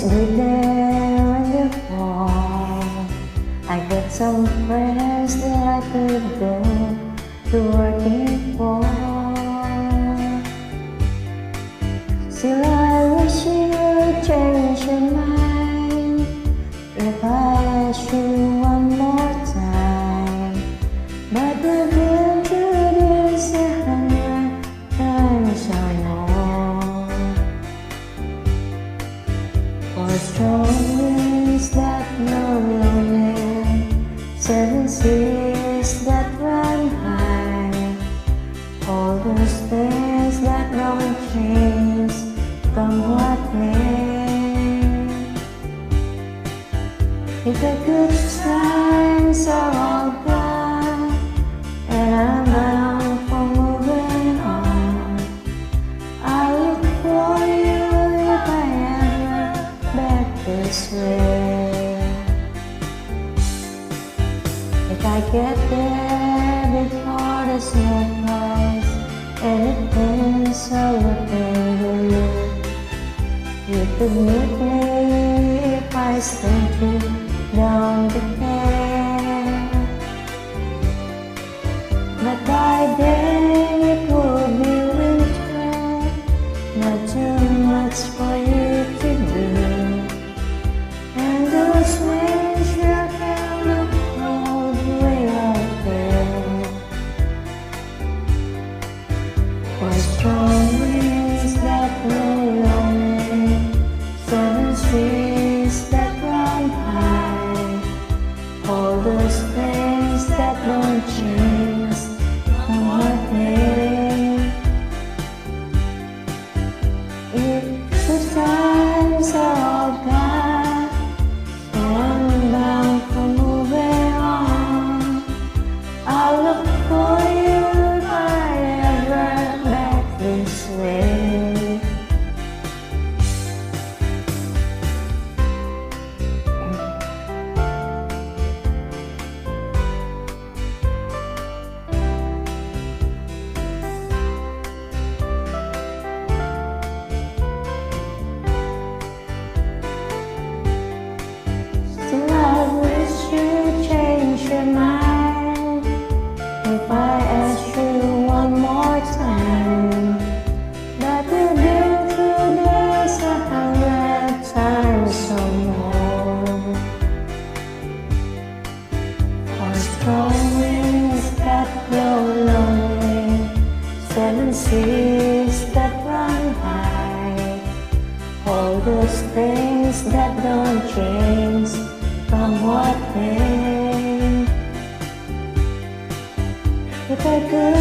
always be there when you fall. I got some friends that I could go to working for. Still I wish you'd change your mind. If I ask you one more time, but we've been through this 100 times or more. For strong winds that blow lonely, 7 seas that run high, all those things that don't change, come what may. If the good times are all gone and I'm bound for moving on, I'll look for you if I ever back this way. If I get there before the snow flies and it ends all looking good, you could meet me if I sent you down the path. But by then it would be winter, not too much for you to do, and those winds sure can look cold way out there. For strong winds that blow lonely, 7 seas that run high, all those things that don't change, come what may. If the times are all gone and I'm bound for moving on, I'll look for you if I ever back this way. Still I wish you'd change your mind if I ask you one more time. But we've been through this 100 times or more. For strong winds that blow lonely, 7 seas that run high, all those things that don't change, come what may. If I could